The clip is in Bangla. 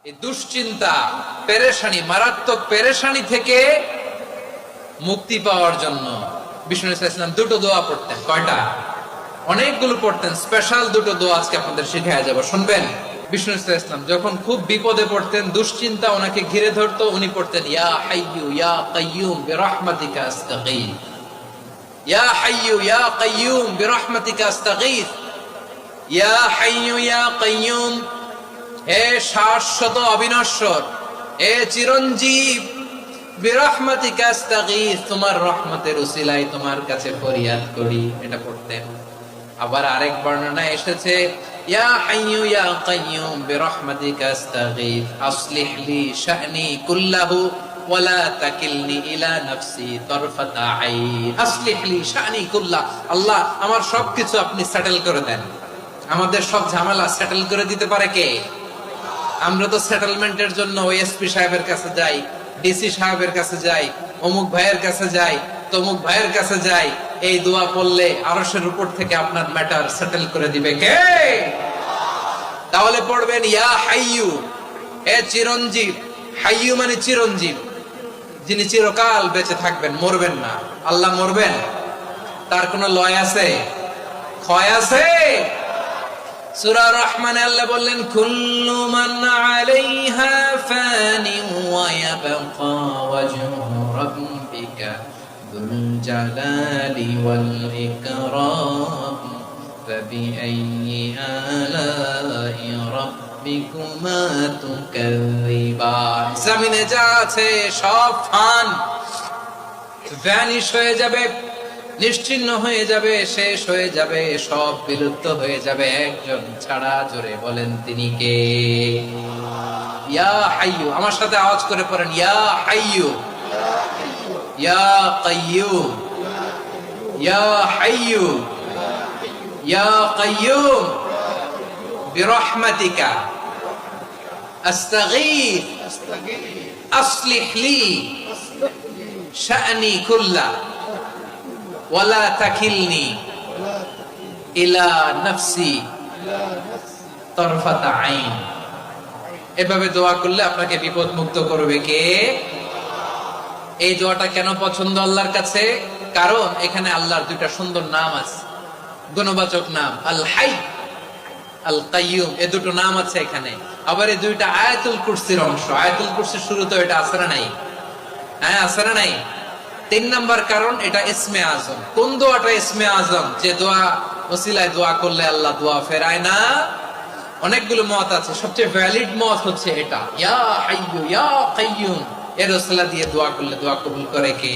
এই দুশ্চিন্তা, পেরেশানি, মারাত্মক পেরেশানি থেকে মুক্তি পাওয়ার জন্য বিষ্ণু ইসলাম দুটো দোয়া পড়তেন। কয়টা? অনেকগুলো পড়তেন। স্পেশাল দুটো দোয়া আজকে আপনাদের শিখায়া যাব, শুনবেন। বিষ্ণু ইসলাম যখন খুব বিপদে পড়তেন, দুশ্চিন্তা ওনাকে ঘিরে ধরতো, উনি পড়তেন ইয়া হাইয়ু ইয়া কাইয়ুম বিরহমাতিকা আস্তাগীথ, ইয়া হাইয়ু ইয়া কাইয়ুম বিরহমাতিকা আস্তাগীথ, ইয়া হাইয়ু ইয়া কাইয়ুম, হে শাশ্বত অবিনশ্বর, হে চিরঞ্জীব, বিরহমাতিকা আস্তাগীথ, তোমার রহমতের উসিলায় তোমার কাছে ফরিয়াদ করি। এটা পড়তেন। আবার আরেক বর্ণনায় এসেছে ইয়া হাইয়ু ইয়া কাইয়ুম বিরহমাতিকা আস্তাগীথ আসলিহ লি শা'নি কুল্লাহু ওয়ালা তাকিলনি ইলা নাফসি তারফাতা আইন। আসলিহ লি শা'নি কুল্লাহ, আল্লাহ আমার সবকিছু আপনি সেটেল করে দেন। আমাদের সব ঝামেলা সেটেল করে দিতে পারে কে? আমরা তো সেটেলমেন্টের জন্য ওএসপি সাহেবের কাছে যাই, ডিসি সাহেবের কাছে যাই, অমুক ভাইয়ের কাছে যাই, তমুক ভাইয়ের কাছে যাই। এই দোয়া পড়লে আরশের উপর থেকে আপনার ম্যাটার সেটেল করে দিবে কে? তাহলে পড়বেন ইয়া হাইয়ু, হে চিরঞ্জীব। হাইয়ু মানে চিরঞ্জীব, যিনি চিরকাল বেঁচে থাকবেন, মরবেন না। আল্লাহ মরবেন? তার কোন লয় আছে? ক্ষয় আছে? সূরা রহমানে আল্লাহ বললেন কুল্লু মান আলাইহা ফানি ওয়া ইয়াবকা ওয়াজহু রাব্বিকা যুল জালালি ওয়াল ইকরাম ফাবিআইয়ি আলাই রাব্বিকুমা তুকাযিবান। জমিনে যা আছে সব ফান, ভ্যানিশ হয়ে যাবে, নিশ্চিহ্ন হয়ে যাবে, শেষ হয়ে যাবে, সব বিলুপ্ত হয়ে যাবে, একজন ছাড়া। জোরে বলেন তিনি কে? ইয়া হাইয়ু। আমার সাথে আওয়াজ করে পড়েন ইয়া হাইয়ু ইয়া কাইয়ুম ইয়া হাইয়ু ইয়া কাইয়ুম বিরহমাতিকা আস্তাগীথ আসলিহ লি শা'নি কুল্লাহ ওয়ালা তাকিলনি ইলা নাফসি তারফাতা আইন। এভাবে দোয়া করলে আপনাকে বিপদ মুক্ত করবে কে? এই দোয়াটা কেন পছন্দ আল্লাহর কাছে? কারণ এখানে আল্লাহর দুইটা সুন্দর নাম আছে, গুণবাচক নাম, আল হাই, আল কাইয়ুম। এই দুটো নাম আছে এখানে। আবার এই দুইটা আয়াতুল কুরসির অংশ। আয়াতুল কুরসির শুরুতে এটা আছে না নাই? হ্যাঁ, আছে না নাই? 3 নাম্বার কারণ, এটা ইসমে আজম। কোন দোয়াটা ইসমে আজম? যে দোয়া ওসিলায় দোয়া করলে আল্লাহ দোয়া ফেরায় না। অনেকগুলো মত আছে, সবচেয়ে ভ্যালিড মত হচ্ছে এটা, ইয়া হাইয়ু ইয়া কাইয়ুম। এর ওসিলা দিয়ে দোয়া করলে দোয়া কবুল করে কে?